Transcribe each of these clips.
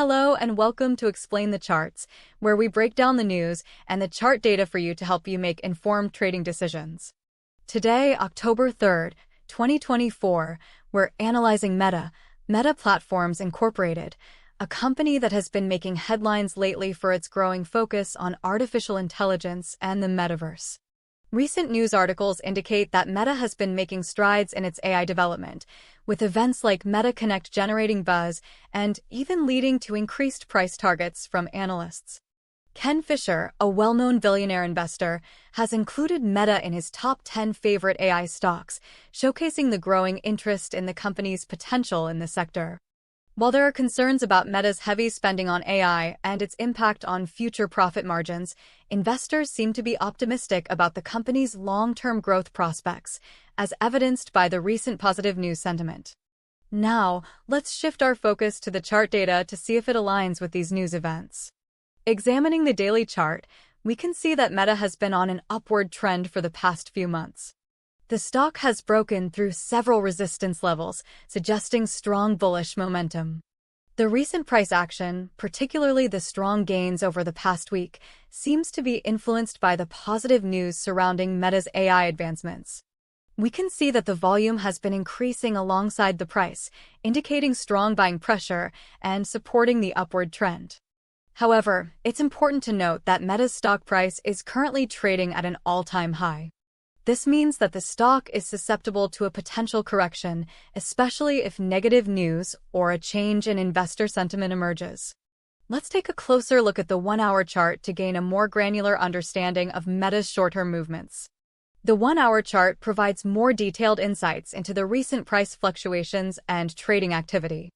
Hello and welcome to Explain the Charts, where we break down the news and the chart data for you to help you make informed trading decisions. Today, October 3rd, 2024, we're analyzing Meta Platforms Incorporated, a company that has been making headlines lately for its growing focus on artificial intelligence and the metaverse. Recent news articles indicate that Meta has been making strides in its AI development, with events like Meta Connect generating buzz and even leading to increased price targets from analysts. Ken Fisher, a well-known billionaire investor, has included Meta in his top 10 favorite AI stocks, showcasing the growing interest in the company's potential in the sector. While there are concerns about Meta's heavy spending on AI and its impact on future profit margins, investors seem to be optimistic about the company's long-term growth prospects, as evidenced by the recent positive news sentiment. Now, let's shift our focus to the chart data to see if it aligns with these news events. Examining the daily chart, we can see that Meta has been on an upward trend for the past few months. The stock has broken through several resistance levels, suggesting strong bullish momentum. The recent price action, particularly the strong gains over the past week, seems to be influenced by the positive news surrounding Meta's AI advancements. We can see that the volume has been increasing alongside the price, indicating strong buying pressure and supporting the upward trend. However, it's important to note that Meta's stock price is currently trading at an all-time high. This means that the stock is susceptible to a potential correction, especially if negative news or a change in investor sentiment emerges. Let's take a closer look at the 1-hour chart to gain a more granular understanding of Meta's short-term movements. The 1-hour chart provides more detailed insights into the recent price fluctuations and trading activity.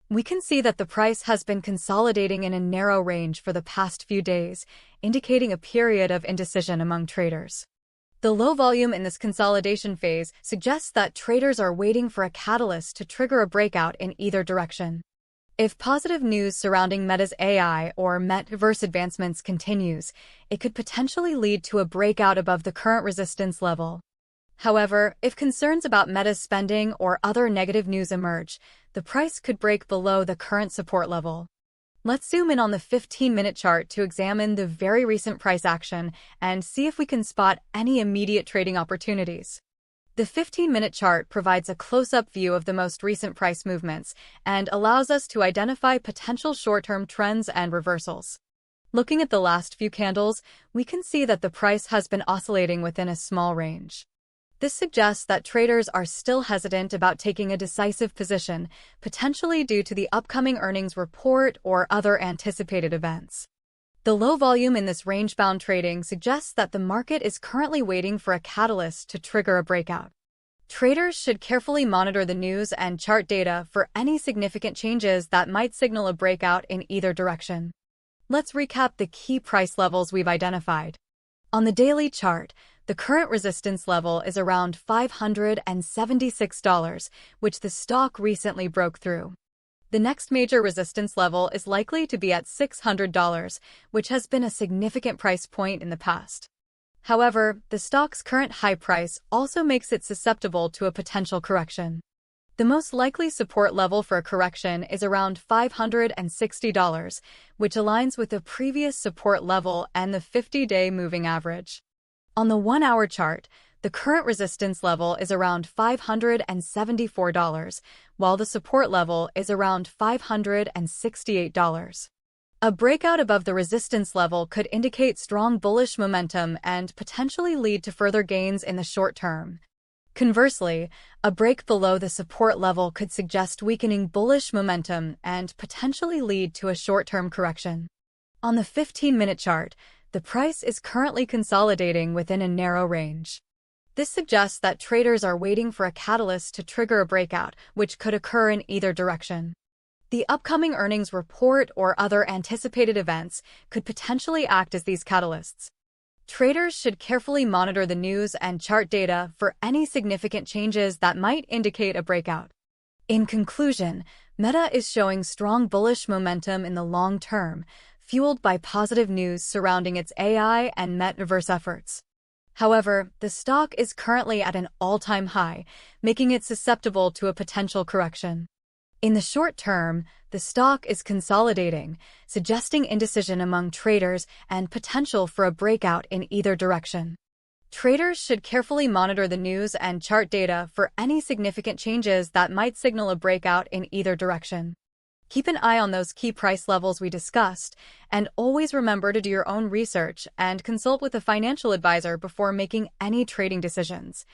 We can see that the price has been consolidating in a narrow range for the past few days, indicating a period of indecision among traders. The low volume in this consolidation phase suggests that traders are waiting for a catalyst to trigger a breakout in either direction. If positive news surrounding Meta's AI or metaverse advancements continues, it could potentially lead to a breakout above the current resistance level. However, if concerns about Meta's spending or other negative news emerge, the price could break below the current support level. Let's zoom in on the 15-minute chart to examine the very recent price action and see if we can spot any immediate trading opportunities. The 15-minute chart provides a close-up view of the most recent price movements and allows us to identify potential short-term trends and reversals. Looking at the last few candles, we can see that the price has been oscillating within a small range. This suggests that traders are still hesitant about taking a decisive position, potentially due to the upcoming earnings report or other anticipated events. The low volume in this range-bound trading suggests that the market is currently waiting for a catalyst to trigger a breakout. Traders should carefully monitor the news and chart data for any significant changes that might signal a breakout in either direction. Let's recap the key price levels we've identified. On the daily chart, the current resistance level is around $576, which the stock recently broke through. The next major resistance level is likely to be at $600, which has been a significant price point in the past. However, the stock's current high price also makes it susceptible to a potential correction. The most likely support level for a correction is around $560, which aligns with the previous support level and the 50-day moving average. On the 1-hour chart, the current resistance level is around $574, while the support level is around $568. A breakout above the resistance level could indicate strong bullish momentum and potentially lead to further gains in the short term. Conversely, a break below the support level could suggest weakening bullish momentum and potentially lead to a short-term correction. On the 15-minute chart, the price is currently consolidating within a narrow range. This suggests that traders are waiting for a catalyst to trigger a breakout, which could occur in either direction. The upcoming earnings report or other anticipated events could potentially act as these catalysts. Traders should carefully monitor the news and chart data for any significant changes that might indicate a breakout. In conclusion, Meta is showing strong bullish momentum in the long term, fueled by positive news surrounding its AI and metaverse efforts. However, the stock is currently at an all-time high, making it susceptible to a potential correction. In the short term, The stock is consolidating, suggesting indecision among traders and potential for a breakout in either direction. Traders should carefully monitor the news and chart data for any significant changes that might signal a breakout in either direction. Keep an eye on those key price levels we discussed, and always remember to do your own research and consult with a financial advisor before making any trading decisions.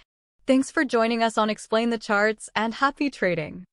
Thanks for joining us on Explain the Charts, and happy trading!